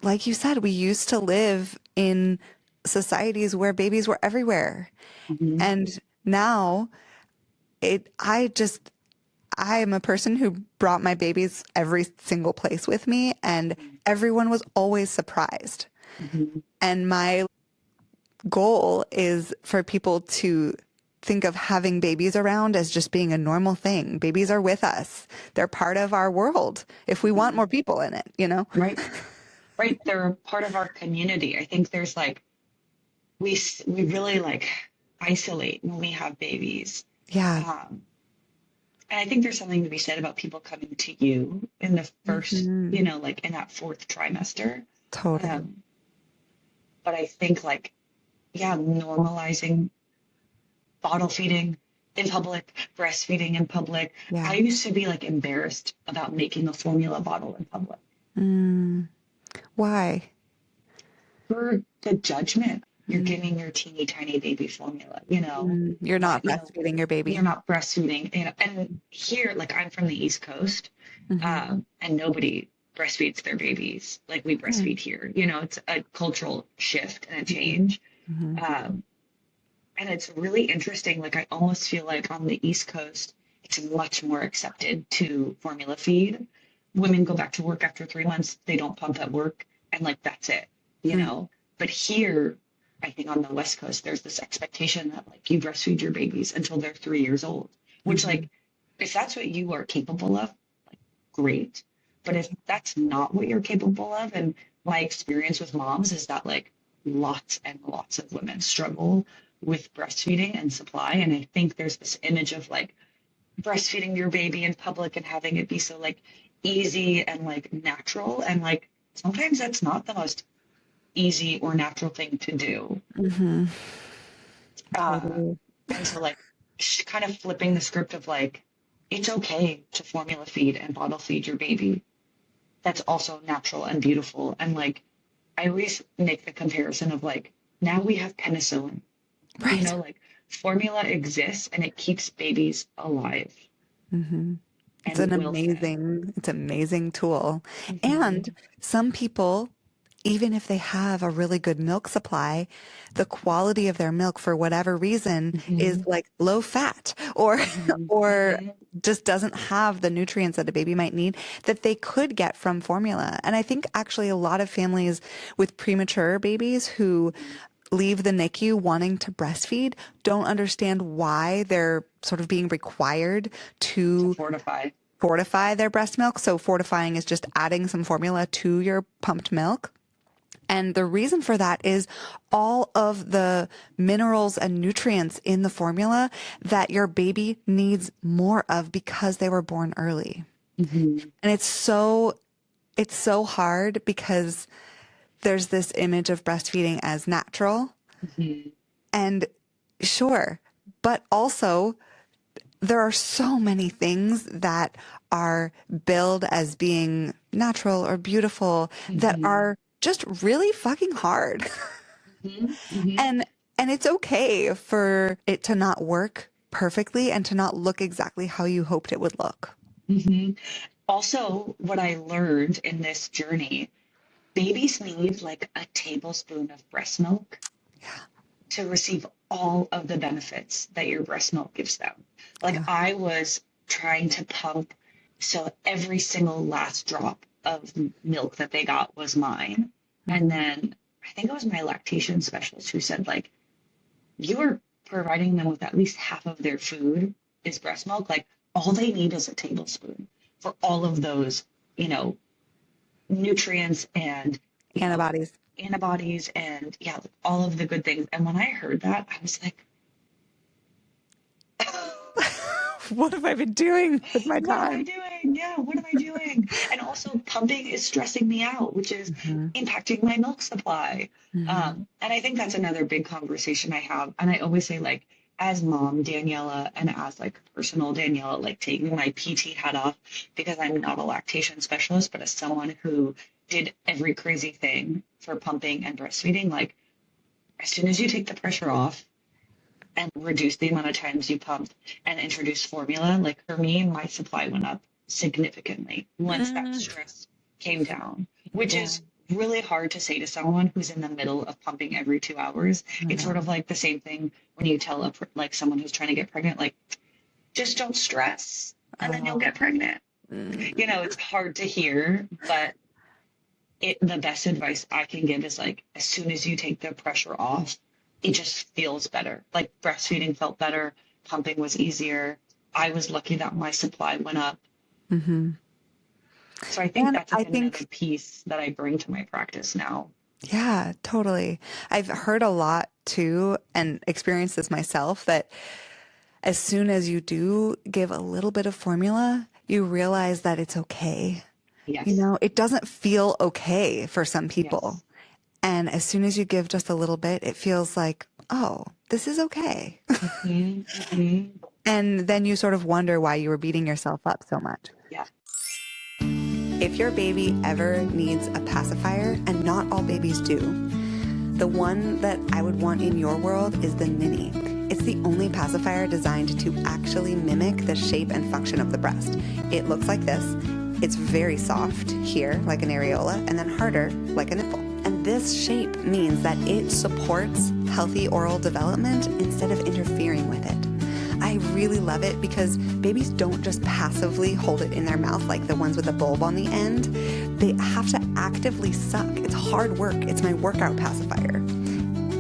like you said, we used to live in societies where babies were everywhere. Mm-hmm. And now I am a person who brought my babies every single place with me, and everyone was always surprised. Mm-hmm. And my goal is for people to think of having babies around as just being a normal thing. Babies are with us. They're part of our world if we want more people in it, you know? Right. right? They're part of our community. I think there's like, we really like isolate when we have babies. Yeah. Um, and I think there's something to be said about people coming to you in the first, Hmm. like in that fourth trimester. Totally. Um, but I think like, yeah, normalizing bottle feeding in public, breastfeeding in public. Yeah. I used to be like embarrassed about making a formula bottle in public Mm. Why? for the judgment. You're giving your teeny tiny baby formula, Mm. You're why, not breastfeeding your you're baby. not breastfeeding, and here, like I'm from the East Coast, Hmm. and nobody breastfeeds their babies like we breastfeed here. It's a cultural shift and a change. Hmm. Um, And it's really interesting. Like, I almost feel like on the East Coast, it's much more accepted to formula feed. Women go back to work after 3 months, they don't pump at work, and like that's it, you Mm. know? But here, I think on the West Coast, there's this expectation that like you breastfeed your babies until they're 3 years old, which, Hmm. like, if that's what you are capable of, like, great. But if that's not what you're capable of, and my experience with moms is that like lots and lots of women struggle with breastfeeding and supply. And I think there's this image of like breastfeeding your baby in public and having it be so like easy and like natural. And like sometimes that's not the most easy or natural thing to do. Hmm. Uh, Totally. and so like kind of flipping the script of like, it's okay to formula feed and bottle feed your baby. That's also natural and beautiful. And like, I always make the comparison of like, now we have penicillin. Right. Like formula exists and it keeps babies alive Hmm. and will thrive. It's an amazing tool. And Hmm. some people, even if they have a really good milk supply, the quality of their milk for whatever reason is Hmm. like low fat or Hmm. or Hmm. just doesn't have the nutrients that a baby might need that they could get from formula. And I think actually a lot of families with premature babies who leave the NICU wanting to breastfeed don't understand why they're sort of being required To to fortify. fortify their breast milk. So fortifying is just adding some formula to your pumped milk. And the reason for that is all of the minerals and nutrients in the formula that your baby needs more of because they were born early. Hmm. And it's so hard because there's this image of breastfeeding as natural. Hmm. And sure, but also there are so many things that are billed as being natural or beautiful that Hmm. are just really fucking hard. Hmm. Hmm. And it's okay for it to not work perfectly and to not look exactly how you hoped it would look. Hmm. Also, what I learned in this journey, babies need like a tablespoon of breast milk to receive all of the benefits that your breast milk gives them. Like Yeah. I was trying to pump, so every single last drop of milk that they got was mine. And Hmm. then I think it was my lactation specialist who said, like, you are providing them with at least half of their food is breast milk. Like all they need is a tablespoon for all of those, you know, nutrients and, you know, Antibodies. antibodies and yeah, all of the good things. And when I heard that, I was like, What have I been doing with my what am I time? doing? Yeah, what am I doing? And also, pumping is stressing me out, which is Hmm. impacting my milk supply. Hmm. And I think that's another big conversation I have. And I always say, like, as mom Daniella and as like personal Daniella, like taking my PT hat off because I'm not a lactation specialist, but as someone who did every crazy thing for pumping and breastfeeding, like as soon as you take the pressure off and reduce the amount of times you pump and introduce formula, like for me, my supply went up significantly once that Mm. stress came down, which Yeah, is really hard to say to someone who's in the middle of pumping every 2 hours. I It's sort know. of like the same thing when you tell like someone who's trying to get pregnant, like just don't stress and then you'll Oh. get pregnant. Mm. It's hard to hear, but the best advice I can give is like as soon as you take the pressure off, it just feels better. Like breastfeeding felt better, pumping was easier. I was lucky that my supply went up. Hmm. So I think And that's I like another think, piece that I bring to my practice now. yeah, totally. I've heard a lot too and experienced this myself that as soon as you do give a little bit of formula, you realize that it's okay. You Yes. know, it doesn't feel okay for some people. Yes. And as soon as you give just a little bit, it feels like, oh, this is okay. Hmm. Hmm. And then you sort of wonder why you were beating yourself up so much. Yeah. If your baby ever needs a pacifier, and not all babies do, the one that I would want in your world is the Ninny. It's the only pacifier designed to actually mimic the shape and function of the breast. It looks like this. It's very soft here, like an areola, and then harder, like a nipple. And this shape means that it supports healthy oral development instead of interfering with it. I really love it because babies don't just passively hold it in their mouth like the ones with the bulb on the end. They have to actively suck. It's hard work. It's my workout pacifier.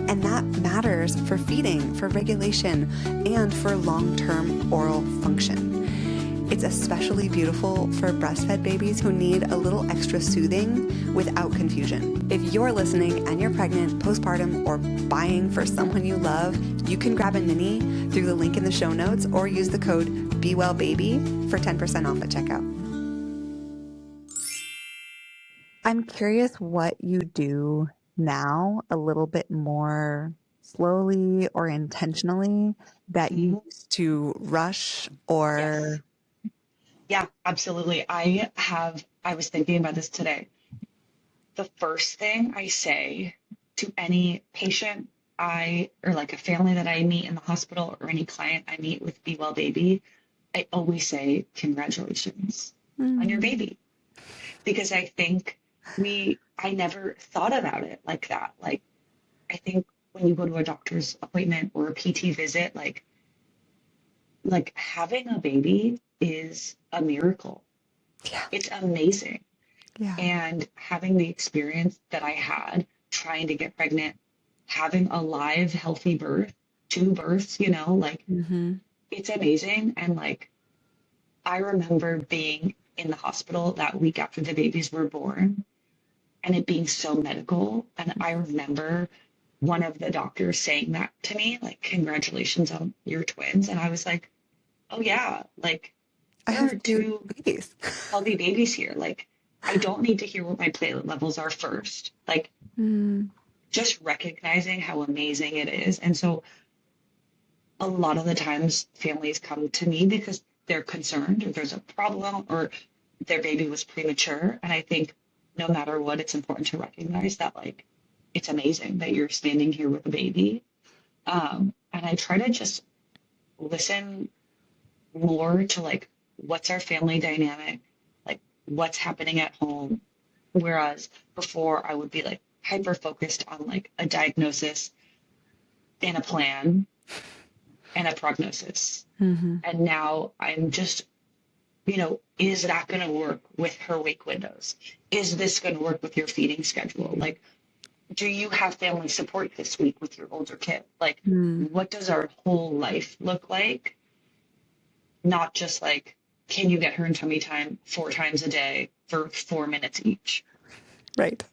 And that matters for feeding, for regulation, and for long-term oral function. It's especially beautiful for breastfed babies who need a little extra soothing without confusion. If you're listening and you're pregnant, postpartum, or buying for someone you love, you can grab a Ninny through the link in the show notes or use the code BeWellBaby for 10% off at checkout. I'm curious what you do now a little bit more slowly or intentionally that you Hmm. used to rush Yes. or Yeah, absolutely. I was thinking about this today. The first thing I say to any patient or like a family that I meet in the hospital or any client I meet with Be Well Baby, I always say, congratulations on your mm, baby. Because I think I never thought about it like that. Like, I think when you go to a doctor's appointment or a PT visit, like having a baby is a miracle. yeah, It's amazing. yeah. And having the experience that I had trying to get pregnant, having a live, healthy birth, two births, like Mm-hmm. it's amazing. And like, I remember being in the hospital that week after the babies were born and it being so medical. And I remember one of the doctors saying that to me, like, congratulations on your twins. And I was like, oh, yeah, like, I there have are two two babies. healthy babies here. Like, I don't need to hear what my platelet levels are first. Like, Mm, just recognizing how amazing it is. And so, a lot of the times, families come to me because they're concerned or there's a problem or their baby was premature. And I think no matter what, it's important to recognize that, like, it's amazing that you're standing here with a baby. And I try to just listen more to like what's our family dynamic, like what's happening at home. Whereas before I would be like hyper focused on like a diagnosis and a plan and a prognosis. mm-hmm. And now I'm just, is that going to work with her wake windows? Is this going to work with your feeding schedule? Like, do you have family support this week with your older kid? Like, Mm, what does our whole life look like? Not just like, can you get her in tummy time 4 times a day for 4 minutes each? right.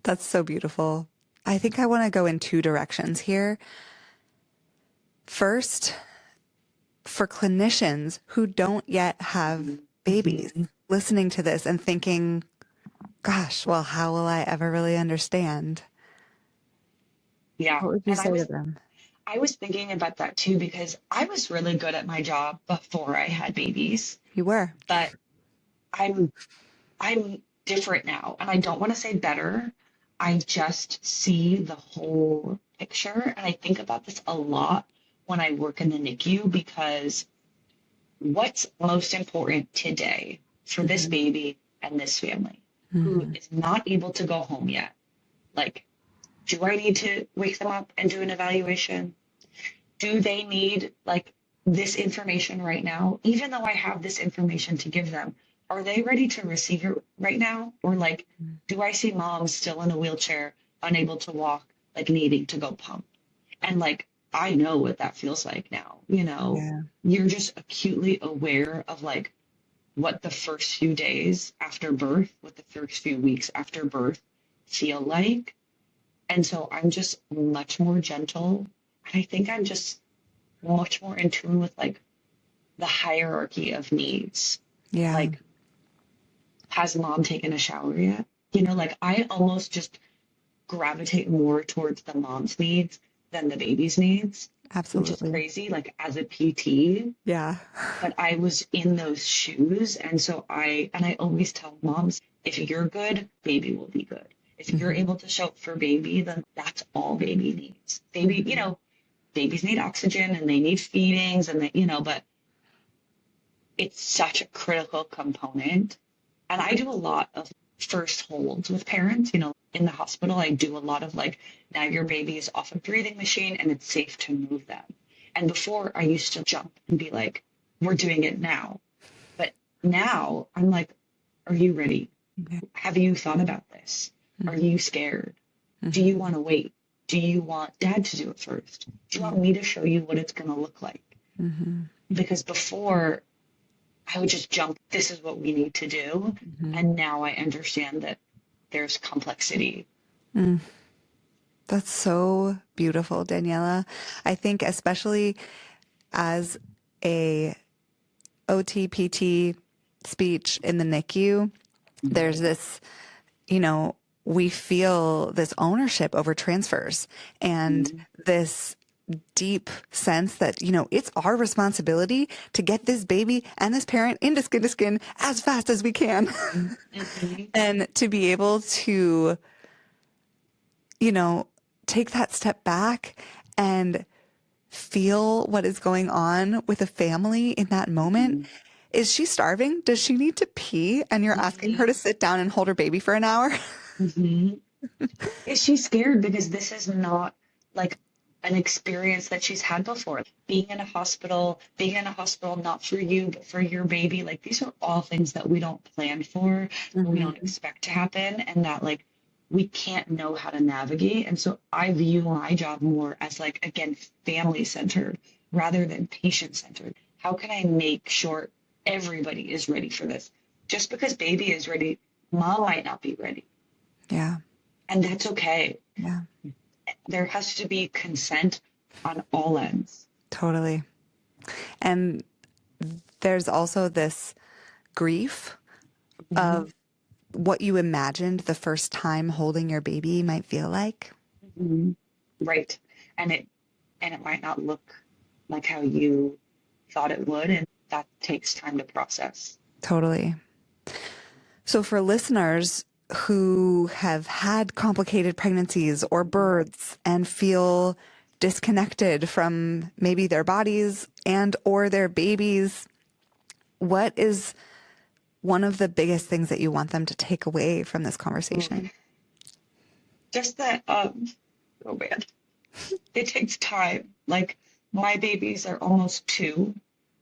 That's so beautiful. I think I want to go in two directions here. First, for clinicians who don't yet have babies Mm-hmm. listening to this and thinking, gosh, well, how will I ever really understand? Yeah. What would you And say to them? I was thinking about that too because I was really good at my job before I had babies, You were. but I'm I'm different now. And I don't want to say better. I just see the whole picture. And I think about this a lot when I work in the NICU because what's most important today for this Mm-hmm. baby and this family who Mm-hmm. is not able to go home yet? Like, do I need to wake them up and do an evaluation? Do they need like this information right now? Even though I have this information to give them, are they ready to receive it right now? Or like, do I see moms still in a wheelchair, unable to walk, like needing to go pump? And like, I know what that feels like now, Yeah. you're just acutely aware of like what the first few days after birth, what the first few weeks after birth feel like. And so I'm just much more gentle. And I think I'm just much more in tune with like the hierarchy of needs. Yeah. Like, has mom taken a shower yet? You know, like I almost just gravitate more towards the mom's needs than the baby's needs, which is Absolutely. crazy, like as a PT. Yeah. But I was in those shoes. And so I always tell moms, if you're good, baby will be good. If you're Mhm. able to show up for baby, then that's all baby needs. Baby, you know, babies need oxygen and they need feedings and they, you know, but it's such a critical component. And I do a lot of first holds with parents, you know, in the hospital. I do a lot of like, now your baby is off a breathing machine and it's safe to move them. And before I used to jump and be like, we're doing it now. But now I'm like, are you ready? Yeah. Have you thought about this? Are Mhm. you scared? Do you want to wait? Do you want dad to do it first? Do you want me to show you what it's going to look like? Mhm. Because before I would just jump, this is what we need to do. And now I understand that there's complexity. Mm. That's so beautiful, Daniella. I think especially as a OTPT speech in the NICU, there's this, you know, we feel this ownership over transfers and this deep sense that, you know, it's our responsibility to get this baby and this parent into skin to skin as fast as we can. And to be able to, you know, take that step back and feel what is going on with a family in that moment. Is she starving? Does she need to pee? And you're asking her to sit down and hold her baby for an hour? Is she scared because this is not like an experience that she's had before? Being in a hospital not for you, but for your baby. Like these are all things that we don't plan for, we don't expect to happen, and that like we can't know how to navigate. And so I view my job more as like, again, family centered rather than patient centered. How can I make sure everybody is ready for this? Just because baby is ready, mom might not be ready. Yeah. And that's okay. Yeah. There has to be consent on all ends. Totally. And there's also this grief of what you imagined the first time holding your baby might feel like. Right. And it might not look like how you thought it would, and that takes time to process. Totally. So for listeners who have had complicated pregnancies or births and feel disconnected from maybe their bodies and or their babies, what is one of the biggest things that you want them to take away from this conversation? Just that, oh man, it takes time. Like my babies are almost 2,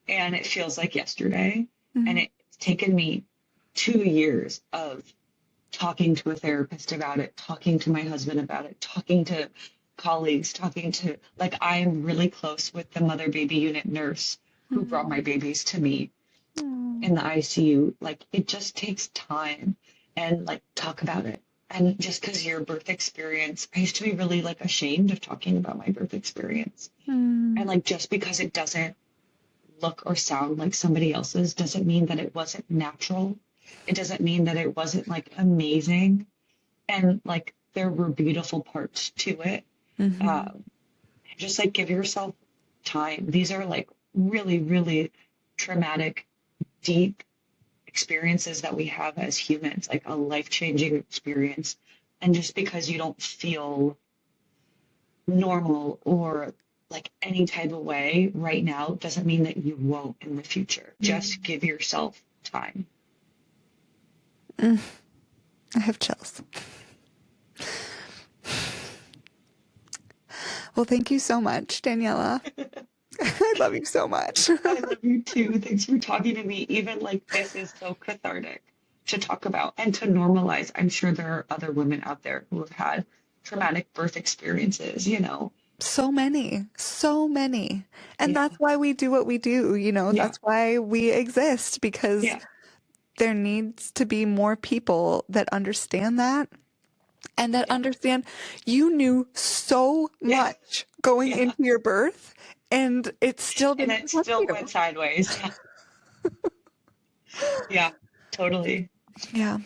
and it feels like yesterday. And it's taken me 2 years of talking to a therapist about it, talking to my husband about it, talking to colleagues, like I'm really close with the mother baby unit nurse who brought my babies to me in the ICU. Like it just takes time, and like talk about it. And just because your birth experience, I used to be really like ashamed of talking about my birth experience. And like just because it doesn't look or sound like somebody else's doesn't mean that it wasn't natural. It doesn't mean that it wasn't like amazing. And like there were beautiful parts to it. Just like give yourself time. These are like really, really traumatic, deep experiences that we have as humans, like a life-changing experience. And just because you don't feel normal or like any type of way right now doesn't mean that you won't in the future. Just give yourself time. I have chills. Well, thank you so much, Daniella. I love you so much. I love you too. Thanks for talking to me. Even like this is so cathartic to talk about and to normalize. I'm sure there are other women out there who have had traumatic birth experiences, you know. So many, so many. And Yeah. that's why we do what we do, you know, Yeah. that's why we exist, because Yeah. there needs to be more people that understand that and that understand you knew so Yeah. much going Yeah. into your birth and it still And didn't it touch still you. went sideways. Yeah. Yeah. Totally. Yeah.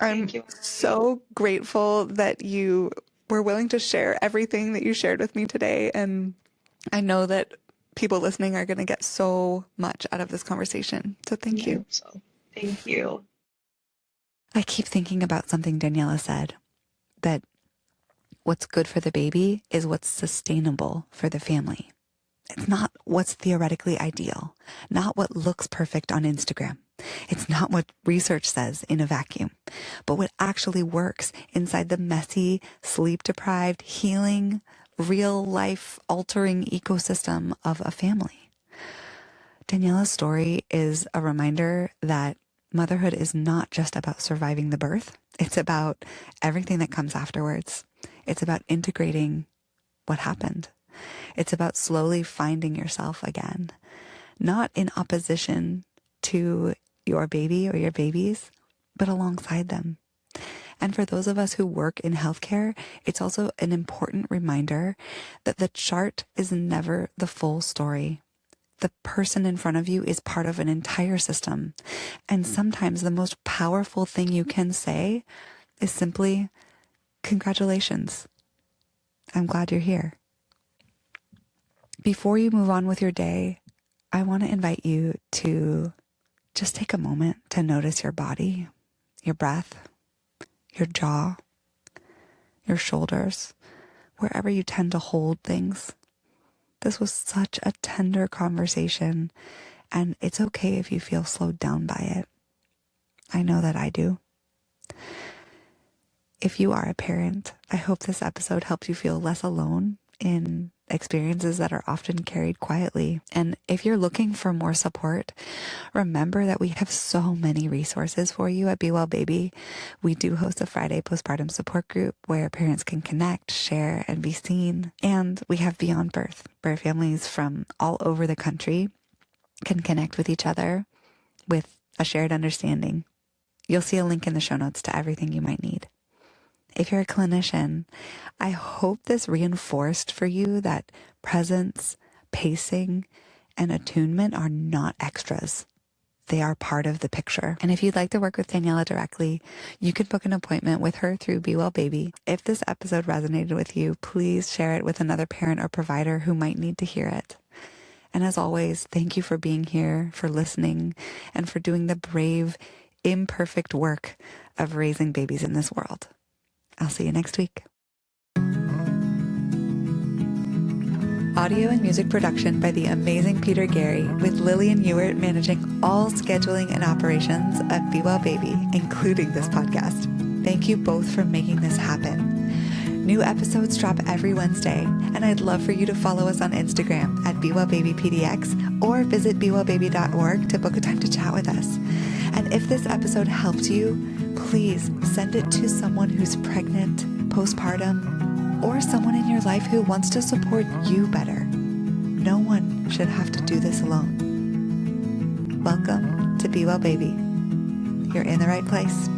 I'm Thank you, Emily. so grateful that you were willing to share everything that you shared with me today. And I know that people listening are going to get so much out of this conversation. So thank I you. hope so. Thank you. I keep thinking about something Daniella said, that what's good for the baby is what's sustainable for the family. It's not what's theoretically ideal, not what looks perfect on Instagram. It's not what research says in a vacuum, but what actually works inside the messy, sleep deprived, healing, real life altering ecosystem of a family. Daniella's story is a reminder that motherhood is not just about surviving the birth. It's about everything that comes afterwards. It's about integrating what happened. It's about slowly finding yourself again, not in opposition to your baby or your babies, but alongside them. And for those of us who work in healthcare, it's also an important reminder that the chart is never the full story. The person in front of you is part of an entire system. And sometimes the most powerful thing you can say is simply, congratulations. I'm glad you're here. Before you move on with your day, I want to invite you to just take a moment to notice your body, your breath, your jaw, your shoulders, wherever you tend to hold things. This was such a tender conversation, and it's okay if you feel slowed down by it. I know that I do. If you are a parent, I hope this episode helps you feel less alone in experiences that are often carried quietly. And if you're looking for more support, remember that we have so many resources for you at Be Well Baby. We do host a Friday postpartum support group where parents can connect, share, and be seen. And we have Beyond Birth, where families from all over the country can connect with each other with a shared understanding. You'll see a link in the show notes to everything you might need. If you're a clinician, I hope this reinforced for you that presence, pacing, and attunement are not extras. They are part of the picture. And if you'd like to work with Daniella directly, you could book an appointment with her through Be Well Baby. If this episode resonated with you, please share it with another parent or provider who might need to hear it. And as always, thank you for being here, for listening, and for doing the brave, imperfect work of raising babies in this world. I'll see you next week. Audio and music production by the amazing Peter Gary, with Lillian Ewert managing all scheduling and operations of Be Well Baby, including this podcast. Thank you both for making this happen. New episodes drop every Wednesday, and I'd love for you to follow us on Instagram at BeWellBabyPDX or visit BeWellBaby.org to book a time to chat with us. And if this episode helped you, please send it to someone who's pregnant, postpartum, or someone in your life who wants to support you better. No one should have to do this alone. Welcome to Be Well Baby. You're in the right place.